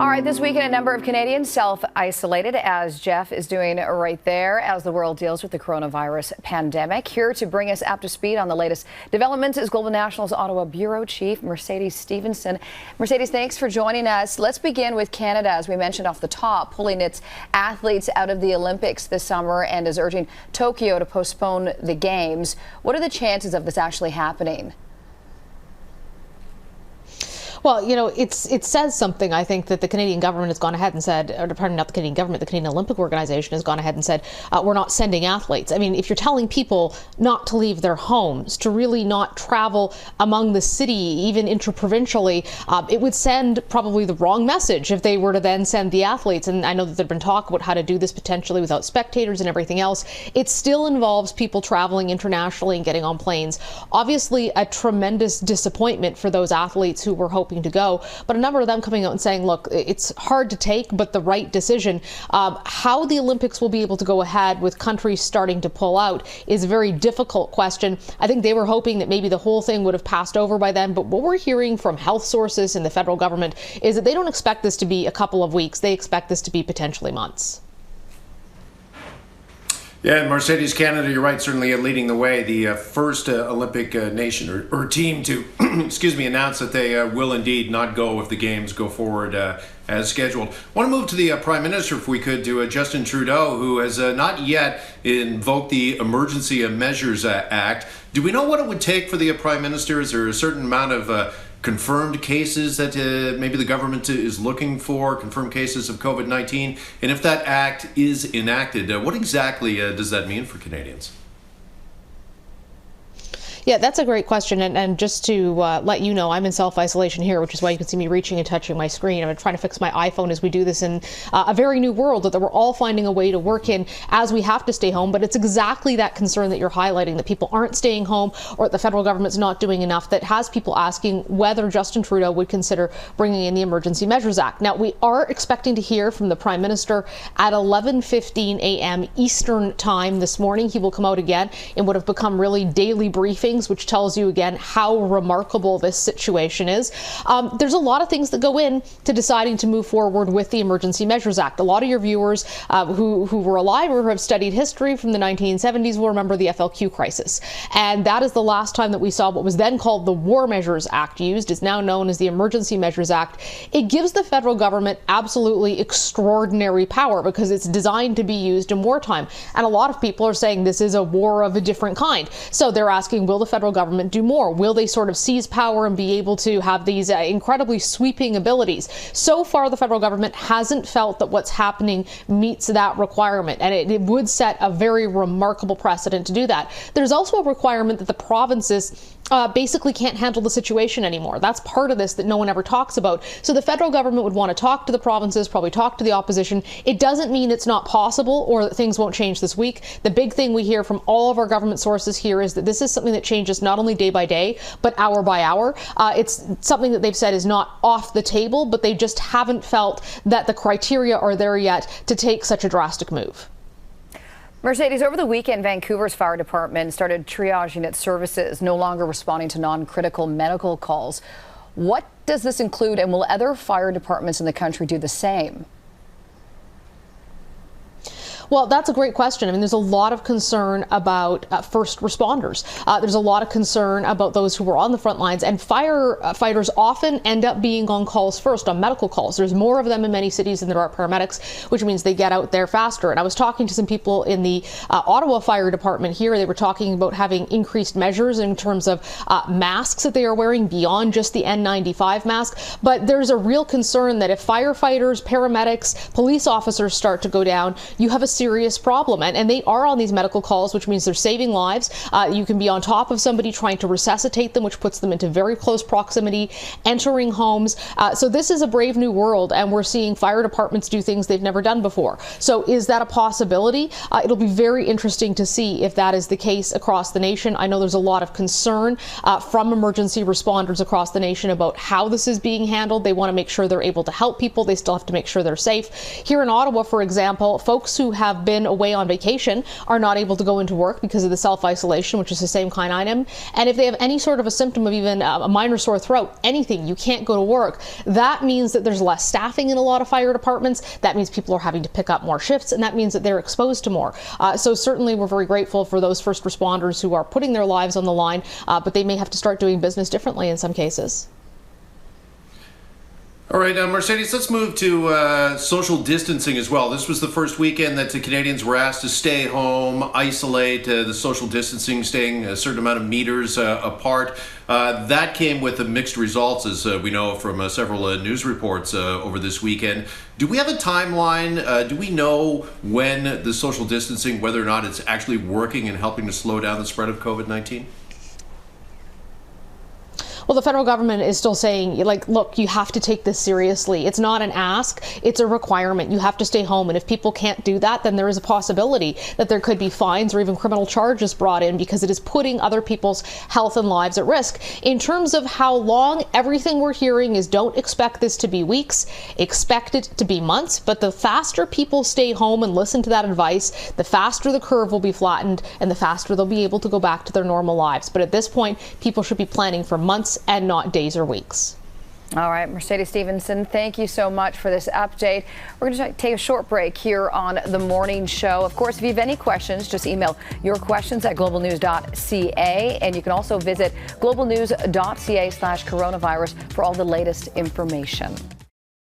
All right, this weekend, a number of Canadians self-isolated, as Jeff is doing right there as the world deals with the coronavirus pandemic. Here to bring us up to speed on the latest developments is Global National's Ottawa Bureau Chief Mercedes Stevenson. Mercedes, thanks for joining us. Let's begin with Canada, as we mentioned off the top, pulling its athletes out of the Olympics this summer and is urging Tokyo to postpone the Games. What are the chances of this actually happening? Well, you know, it says something, I think, that the Canadian government has gone ahead and said, or pardon, not the Canadian government, the Canadian Olympic Organization has gone ahead and said, we're not sending athletes. I mean, if you're telling people not to leave their homes, to really not travel among the city, even interprovincially, it would send probably the wrong message if they were to then send the athletes. And I know that there've been talk about how to do this potentially without spectators and everything else. It still involves people traveling internationally and getting on planes. Obviously, a tremendous disappointment for those athletes who were hoping to go, but a number of them coming out and saying, look, it's hard to take, but the right decision. How the Olympics will be able to go ahead with countries starting to pull out is a very difficult question. I think they were hoping that maybe the whole thing would have passed over by then, but what we're hearing from health sources in the federal government is that they don't expect this to be a couple of weeks. They expect this to be potentially months. Yeah, and Mercedes Canada, you're right, certainly leading the way. The first Olympic nation or team to, excuse me, announce that they will indeed not go if the Games go forward as scheduled. I want to move to the Prime Minister, if we could, to Justin Trudeau, who has not yet invoked the Emergency Measures Act. Do we know what it would take for the Prime Minister? Is there a certain amount of confirmed cases that maybe the government is looking for, confirmed cases of COVID-19? And if that act is enacted, what exactly does that mean for Canadians? Yeah, that's a great question. And just to let you know, I'm in self-isolation here, which is why you can see me reaching and touching my screen. I'm trying to fix my iPhone as we do this in a very new world that we're all finding a way to work in as we have to stay home. But it's exactly that concern that you're highlighting, that people aren't staying home or the federal government's not doing enough, that has people asking whether Justin Trudeau would consider bringing in the Emergency Measures Act. Now, we are expecting to hear from the Prime Minister at 11:15 a.m. Eastern time this morning. He will come out again in what have become really daily briefings, which tells you again how remarkable this situation is. There's a lot of things that go in to deciding to move forward with the Emergency Measures Act. A lot of your viewers who were alive or who have studied history from the 1970s will remember the FLQ crisis. And that is the last time that we saw what was then called the War Measures Act used. It's now known as the Emergency Measures Act. It gives the federal government absolutely extraordinary power because it's designed to be used in wartime. And a lot of people are saying this is a war of a different kind. So they're asking, will the federal government do more? Will they sort of seize power and be able to have these incredibly sweeping abilities? So far, the federal government hasn't felt that what's happening meets that requirement, and it would set a very remarkable precedent to do that. There's also a requirement that the provinces basically can't handle the situation anymore. That's part of this that no one ever talks about. So the federal government would want to talk to the provinces, probably talk to the opposition. It doesn't mean it's not possible or that things won't change this week. The big thing we hear from all of our government sources here is that this is something that changes not only day by day, but hour by hour. It's something that they've said is not off the table, but they just haven't felt that the criteria are there yet to take such a drastic move. Mercedes, over the weekend, Vancouver's fire department started triaging its services, no longer responding to non-critical medical calls. What does this include, and will other fire departments in the country do the same? Well, that's a great question. I mean, there's a lot of concern about first responders. There's a lot of concern about those who were on the front lines, and firefighters often end up being on calls first, on medical calls. There's more of them in many cities than there are paramedics, which means they get out there faster. And I was talking to some people in the Ottawa Fire Department here. They were talking about having increased measures in terms of masks that they are wearing beyond just the N95 mask. But there's a real concern that if firefighters, paramedics, police officers start to go down, you have a serious problem. And they are on these medical calls, which means they're saving lives. You can be on top of somebody trying to resuscitate them, which puts them into very close proximity, entering homes. So this is a brave new world, and we're seeing fire departments do things they've never done before. So is that a possibility? It'll be very interesting to see if that is the case across the nation. I know there's a lot of concern from emergency responders across the nation about how this is being handled. They want to make sure they're able to help people. They still have to make sure they're safe. Here in Ottawa, for example, folks who have have been away on vacation are not able to go into work because of the self-isolation, which is the same kind item. And if they have any sort of a symptom of even a minor sore throat, anything, you can't go to work. That means that there's less staffing in a lot of fire departments. That means people are having to pick up more shifts, and that means that they're exposed to more. So certainly we're very grateful for those first responders who are putting their lives on the line, but they may have to start doing business differently in some cases. All right, Mercedes, let's move to social distancing as well. This was the first weekend that the Canadians were asked to stay home, isolate, the social distancing, staying a certain amount of meters apart. That came with mixed results, as we know from several news reports over this weekend. Do we have a timeline? Do we know when the social distancing, whether or not it's actually working and helping to slow down the spread of COVID-19? Well, the federal government is still saying, like, look, you have to take this seriously. It's not an ask, it's a requirement. You have to stay home. And if people can't do that, then there is a possibility that there could be fines or even criminal charges brought in because it is putting other people's health and lives at risk. In terms of how long, everything we're hearing is don't expect this to be weeks, expect it to be months. But the faster people stay home and listen to that advice, the faster the curve will be flattened and the faster they'll be able to go back to their normal lives. But at this point, people should be planning for months and not days or weeks. All right, Mercedes Stevenson, thank you so much for this update. We're going to take a short break here on the morning show. Of course, if you have any questions, just email your questions at globalnews.ca, and you can also visit globalnews.ca/coronavirus for all the latest information.